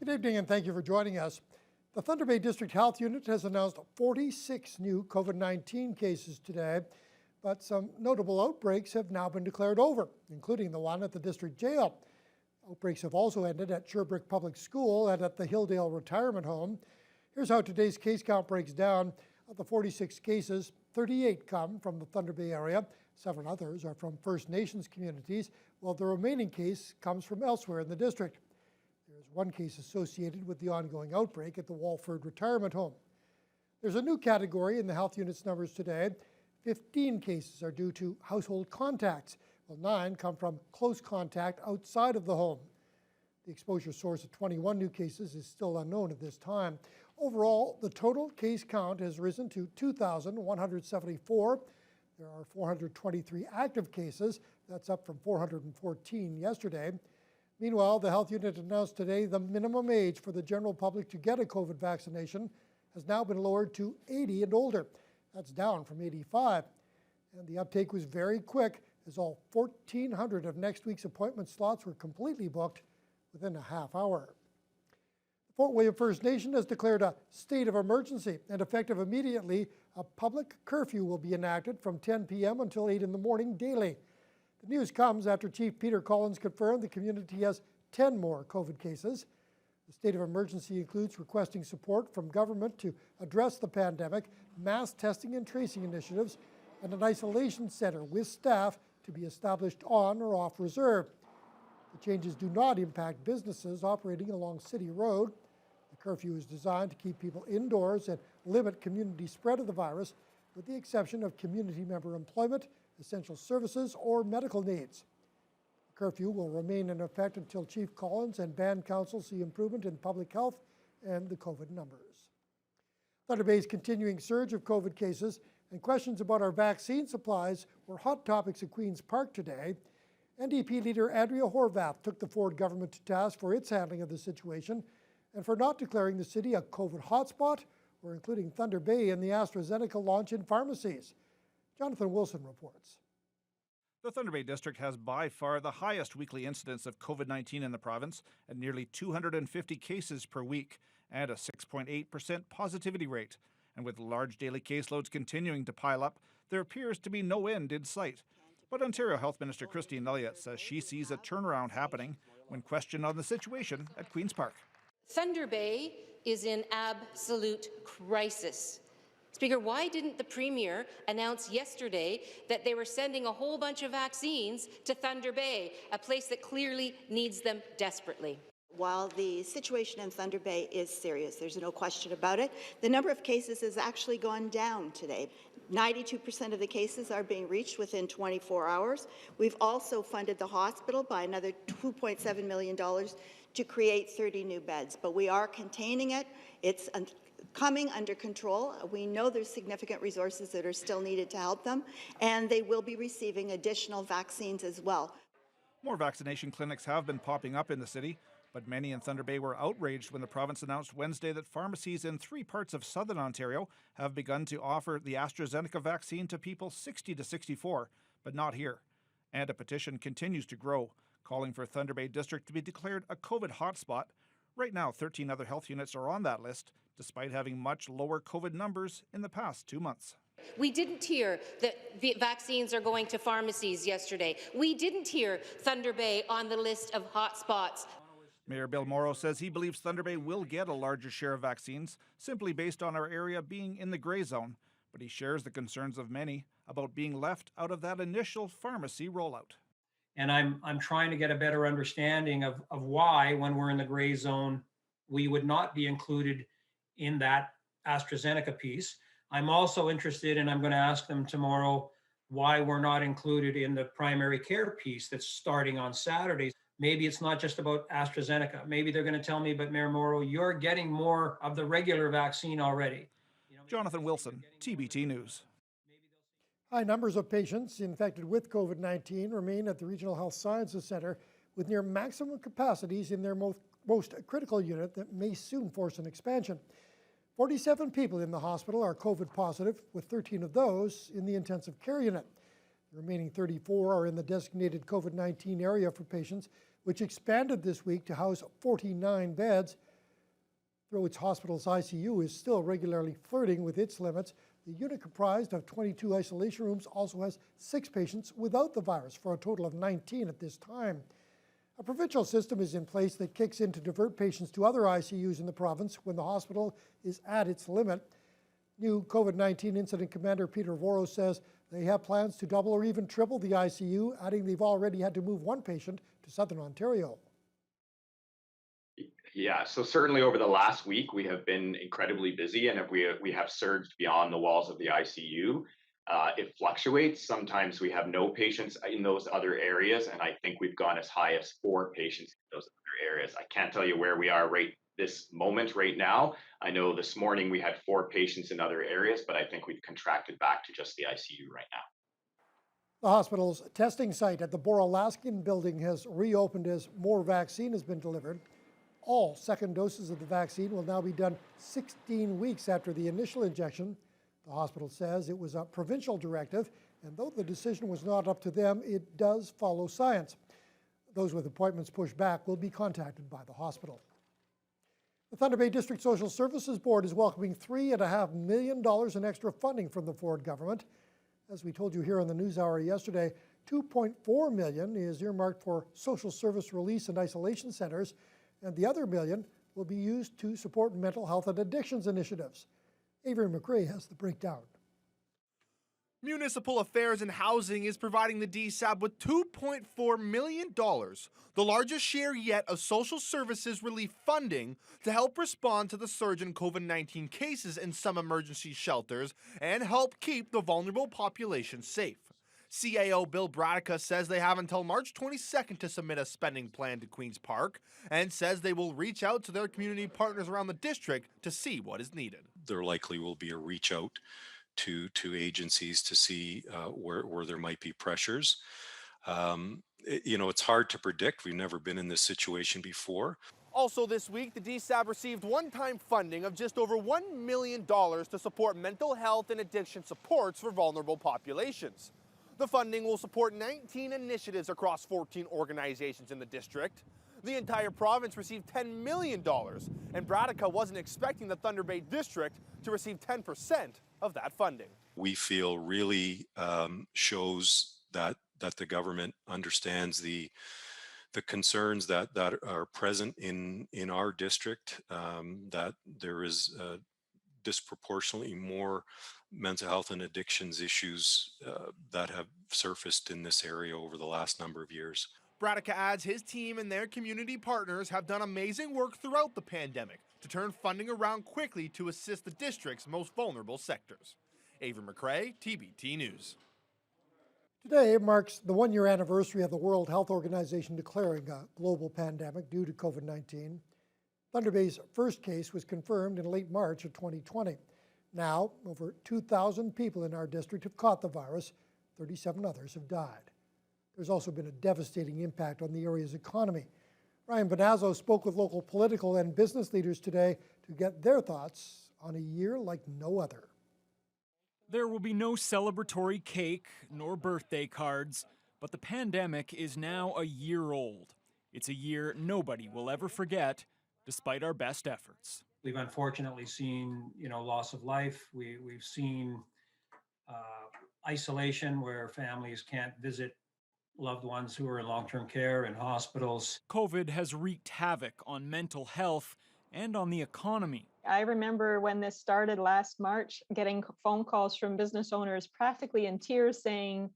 Good evening and thank you for joining us. The Thunder Bay District Health Unit has announced 46 new COVID-19 cases today, but some notable outbreaks have now been declared over, including the one at the district jail. Outbreaks have also ended at Sherbrooke Public School and at the Hilldale Retirement Home. Here's how today's case count breaks down. Of the 46 cases, 38 come from the Thunder Bay area. 7 others are from First Nations communities, while the remaining case comes from elsewhere in the district. There is 1 case associated with the ongoing outbreak at the Walford Retirement Home. There's a new category in the health unit's numbers today. 15 cases are due to household contacts, while 9 come from close contact outside of the home. The exposure source of 21 new cases is still unknown at this time. Overall, the total case count has risen to 2,174. There are 423 active cases. That's up from 414 yesterday. Meanwhile, the health unit announced today the minimum age for the general public to get a COVID vaccination has now been lowered to 80 and older. That's down from 85. And the uptake was very quick, as all 1,400 of next week's appointment slots were completely booked within a half hour. The Fort William First Nation has declared a state of emergency, and effective immediately, a public curfew will be enacted from 10 p.m. until 8 in the morning daily. The news comes after Chief Peter Collins confirmed the community has 10 more COVID cases. The state of emergency includes requesting support from government to address the pandemic, mass testing and tracing initiatives, and an isolation center with staff to be established on or off reserve. The changes do not impact businesses operating along City Road. The curfew is designed to keep people indoors and limit community spread of the virus, with the exception of community member employment, essential services, or medical needs. The curfew will remain in effect until Chief Collins and Band Council see improvement in public health and the COVID numbers. Thunder Bay's continuing surge of COVID cases and questions about our vaccine supplies were hot topics at Queen's Park today. NDP leader Andrea Horwath took the Ford government to task for its handling of the situation and for not declaring the city a COVID hotspot or including Thunder Bay in the AstraZeneca launch in pharmacies. Jonathan Wilson reports. The Thunder Bay District has by far the highest weekly incidence of COVID-19 in the province at nearly 250 cases per week and a 6.8% positivity rate. And with large daily caseloads continuing to pile up, there appears to be no end in sight. But Ontario Health Minister Christine Elliott says she sees a turnaround happening when questioned on the situation at Queen's Park. Thunder Bay is in absolute crisis. Speaker, why didn't the Premier announce yesterday that they were sending a whole bunch of vaccines to Thunder Bay, a place that clearly needs them desperately? While the situation in Thunder Bay is serious, there's no question about it, the number of cases has actually gone down today. 92% of the cases are being reached within 24 hours. We've also funded the hospital by another $2.7 million to create 30 new beds, but we are containing it. It's coming under control. We know there's significant resources that are still needed to help them, and they will be receiving additional vaccines as well. More vaccination clinics have been popping up in the city, but many in Thunder Bay were outraged when the province announced Wednesday that pharmacies in 3 parts of southern Ontario have begun to offer the AstraZeneca vaccine to people 60 to 64, but not here. And a petition continues to grow, calling for Thunder Bay District to be declared a COVID hotspot. Right now, 13 other health units are on that list, despite having much lower COVID numbers in the past 2 months. We didn't hear that the vaccines are going to pharmacies yesterday. We didn't hear Thunder Bay on the list of hotspots. Mayor Bill Morrow says he believes Thunder Bay will get a larger share of vaccines, simply based on our area being in the grey zone. But he shares the concerns of many about being left out of that initial pharmacy rollout. And I'm trying to get a better understanding of why, when we're in the gray zone, we would not be included in that AstraZeneca piece. I'm also interested, and I'm going to ask them tomorrow, why we're not included in the primary care piece that's starting on Saturdays. Maybe it's not just about AstraZeneca. Maybe they're going to tell me, but Mayor Morrow, you're getting more of the regular vaccine already. Jonathan Wilson, TBT News. High numbers of patients infected with COVID-19 remain at the Regional Health Sciences Centre with near maximum capacities in their most critical unit that may soon force an expansion. 47 people in the hospital are COVID positive, with 13 of those in the intensive care unit. The remaining 34 are in the designated COVID-19 area for patients, which expanded this week to house 49 beds. Though its hospital's ICU is still regularly flirting with its limits, the unit comprised of 22 isolation rooms also has 6 patients without the virus, for a total of 19 at this time. A provincial system is in place that kicks in to divert patients to other ICUs in the province when the hospital is at its limit. New COVID-19 Incident Commander Peter Voro says they have plans to double or even triple the ICU, adding they've already had to move one patient to Southern Ontario. Yeah, so certainly over the last week, we have been incredibly busy, and if we have surged beyond the walls of the ICU. It fluctuates. Sometimes we have no patients in those other areas, and I think we've gone as high as 4 patients in those other areas. I can't tell you where we are right this moment right now. I know this morning we had 4 patients in other areas, but I think we've contracted back to just the ICU right now. The hospital's testing site at the Borolaskin building has reopened as more vaccine has been delivered. All second doses of the vaccine will now be done 16 weeks after the initial injection. The hospital says it was a provincial directive, and though the decision was not up to them, it does follow science. Those with appointments pushed back will be contacted by the hospital. The Thunder Bay District Social Services Board is welcoming $3.5 million in extra funding from the Ford government. As we told you here on the News Hour yesterday, $2.4 million is earmarked for social service release and isolation centers, and the other $1 million will be used to support mental health and addictions initiatives. Avery McRae has the breakdown. Municipal Affairs and Housing is providing the DSAB with $2.4 million, the largest share yet of social services relief funding to help respond to the surge in COVID-19 cases in some emergency shelters and help keep the vulnerable population safe. CAO Bill Bradica says they have until March 22nd to submit a spending plan to Queen's Park and says they will reach out to their community partners around the district to see what is needed. There likely will be a reach out to agencies to see where there might be pressures. It's hard to predict. We've never been in this situation before. Also this week, the DSAB received one-time funding of just over $1 million to support mental health and addiction supports for vulnerable populations. The funding will support 19 initiatives across 14 organizations in the district. The entire province received $10 million, and Bradica wasn't expecting the Thunder Bay District to receive 10% of that funding. We feel really shows that the government understands the concerns that are present in our district, that there is disproportionately more mental health and addictions issues that have surfaced in this area over the last number of years. Bradica adds his team and their community partners have done amazing work throughout the pandemic to turn funding around quickly to assist the district's most vulnerable sectors. Avery McRae, TBT News. Today marks the 1-year anniversary of the World Health Organization declaring a global pandemic due to COVID-19. Thunder Bay's first case was confirmed in late March of 2020. Now, over 2,000 people in our district have caught the virus. 37 others have died. There's also been a devastating impact on the area's economy. Ryan Bonazzo spoke with local political and business leaders today to get their thoughts on a year like no other. There will be no celebratory cake nor birthday cards, but the pandemic is now a year old. It's a year nobody will ever forget, despite our best efforts. We've unfortunately seen, loss of life. We've seen isolation where families can't visit loved ones who are in long-term care in hospitals. COVID has wreaked havoc on mental health and on the economy. I remember when this started last March, getting phone calls from business owners practically in tears saying,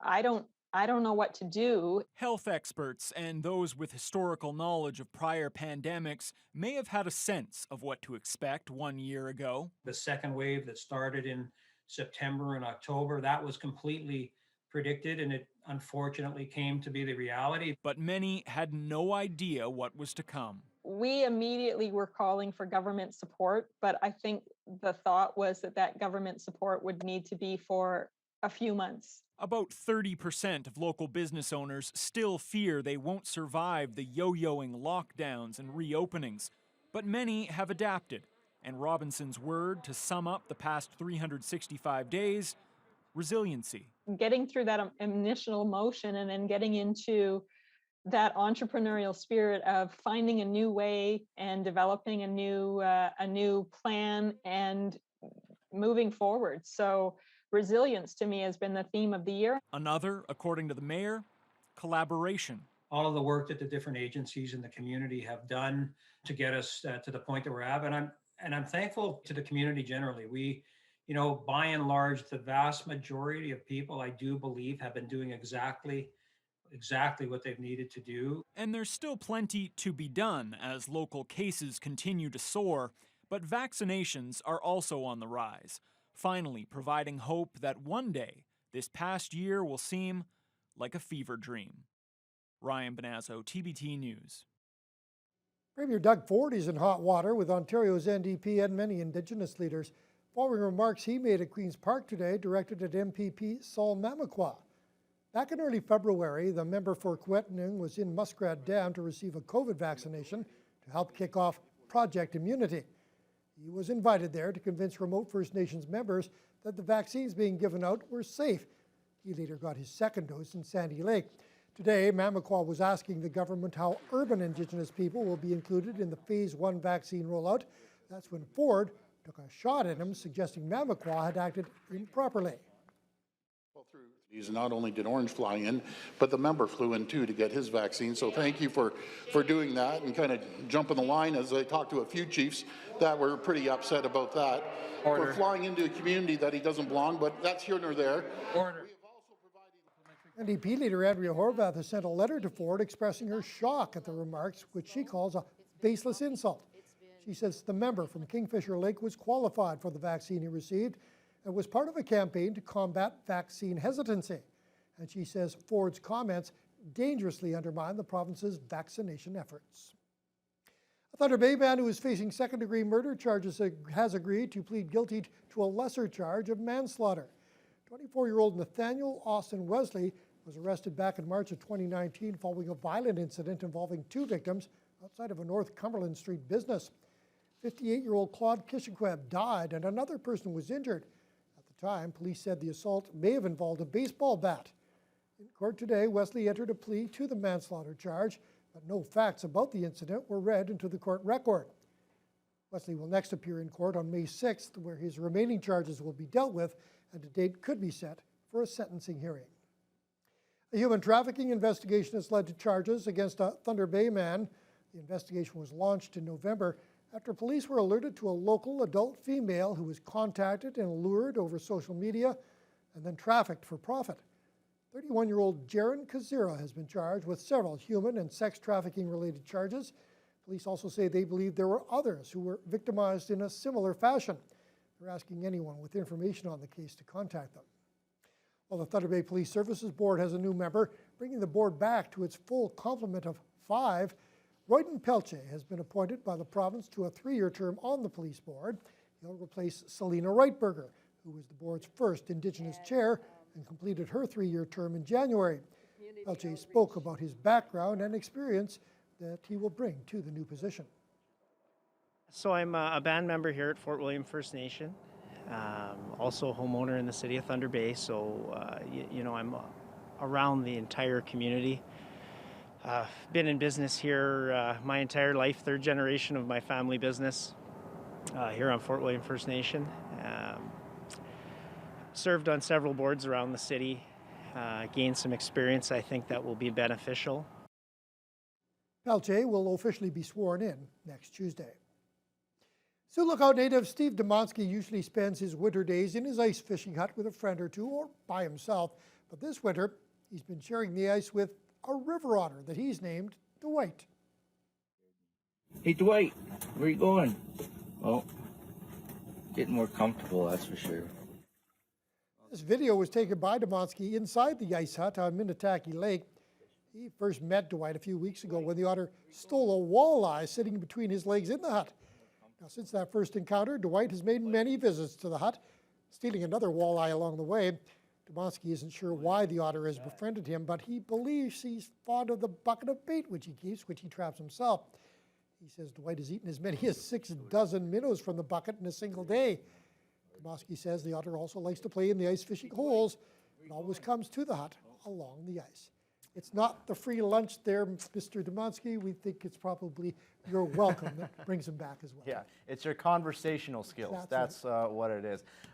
I don't know what to do. Health experts and those with historical knowledge of prior pandemics may have had a sense of what to expect 1 year ago. The second wave that started in September and October, that was completely predicted, and it unfortunately came to be the reality. But many had no idea what was to come. We immediately were calling for government support, but I think the thought was that government support would need to be for a few months. About 30% of local business owners still fear they won't survive the yo-yoing lockdowns and reopenings, but many have adapted. And Robinson's word to sum up the past 365 days, resiliency. Getting through that initial emotion and then getting into that entrepreneurial spirit of finding a new way and developing a new plan and moving forward. So resilience to me has been the theme of the year. Another, according to the mayor, collaboration. All of the work that the different agencies in the community have done to get us to the point that we're at, and I'm thankful to the community generally. We, by and large, the vast majority of people, I do believe, have been doing exactly what they've needed to do. And there's still plenty to be done as local cases continue to soar, but vaccinations are also on the rise, finally providing hope that one day this past year will seem like a fever dream. Ryan Benazzo, TBT News. Premier Doug Ford is in hot water with Ontario's NDP and many Indigenous leaders following remarks he made at Queen's Park today directed at MPP Sol Mamakwa. Back in early February, the member for Kiiwetinoong was in Muskrat Dam to receive a COVID vaccination to help kick off Project Immunity. He was invited there to convince remote First Nations members that the vaccines being given out were safe. He later got his second dose in Sandy Lake. Today, Mamakwa was asking the government how urban Indigenous people will be included in the Phase 1 vaccine rollout. That's when Ford took a shot at him, suggesting Mamakwa had acted improperly. Not only did Orange fly in, but the member flew in too to get his vaccine. So thank you for doing that and kind of jumping the line, as I talked to a few chiefs that were pretty upset about that. Order. For flying into a community that he doesn't belong, but that's here nor there. Order. NDP leader Andrea Horwath has sent a letter to Ford expressing her shock at the remarks, which she calls a baseless insult. She says the member from Kingfisher Lake was qualified for the vaccine he received and was part of a campaign to combat vaccine hesitancy. And she says Ford's comments dangerously undermine the province's vaccination efforts. A Thunder Bay man who is facing second-degree murder charges has agreed to plead guilty to a lesser charge of manslaughter. 24-year-old Nathaniel Austin Wesley was arrested back in March of 2019 following a violent incident involving two victims outside of a North Cumberland Street business. 58-year-old Claude Kishiqueb died and another person was injured. Time, police said the assault may have involved a baseball bat. In court today, Wesley entered a plea to the manslaughter charge, but no facts about the incident were read into the court record. Wesley will next appear in court on May 6th, where his remaining charges will be dealt with, and a date could be set for a sentencing hearing. A human trafficking investigation has led to charges against a Thunder Bay man. The investigation was launched in November after police were alerted to a local adult female who was contacted and lured over social media and then trafficked for profit. 31-year-old Jaron Kazira has been charged with several human and sex trafficking related charges. Police also say they believe there were others who were victimized in a similar fashion. They're asking anyone with information on the case to contact them. Well, the Thunder Bay Police Services Board has a new member, bringing the board back to its full complement of 5. Royden Pelche has been appointed by the province to a 3-year term on the police board. He'll replace Selena Reitberger, who was the board's first Indigenous chair and completed her 3-year term in January. Pelche spoke about his background and experience that he will bring to the new position. So I'm a band member here at Fort William First Nation, also a homeowner in the city of Thunder Bay. So, I'm around the entire community. Been in business here my entire life, third generation of my family business here on Fort William First Nation. Served on several boards around the city, gained some experience I think that will be beneficial. Pelche will officially be sworn in next Tuesday. Sioux Lookout native Steve Demonsky usually spends his winter days in his ice fishing hut with a friend or two or by himself, but this winter he's been sharing the ice with a river otter that he's named Dwight. Hey Dwight, where you going? Oh, getting more comfortable, that's for sure. This video was taken by Demonsky inside the ice hut on Minnetaki Lake. He first met Dwight a few weeks ago when the otter stole a walleye sitting between his legs in the hut. Now, since that first encounter, Dwight has made many visits to the hut, stealing another walleye along the way. Demonsky isn't sure why the otter has befriended him, but he believes he's fond of the bucket of bait which he keeps, which he traps himself. He says Dwight has eaten as many as 6 dozen minnows from the bucket in a single day. Demonsky says the otter also likes to play in the ice fishing holes and always comes to the hut along the ice. It's not the free lunch there, Mr. Demonsky. We think it's probably your welcome that brings him back as well. Yeah, it's your conversational skills. That's That's what it is.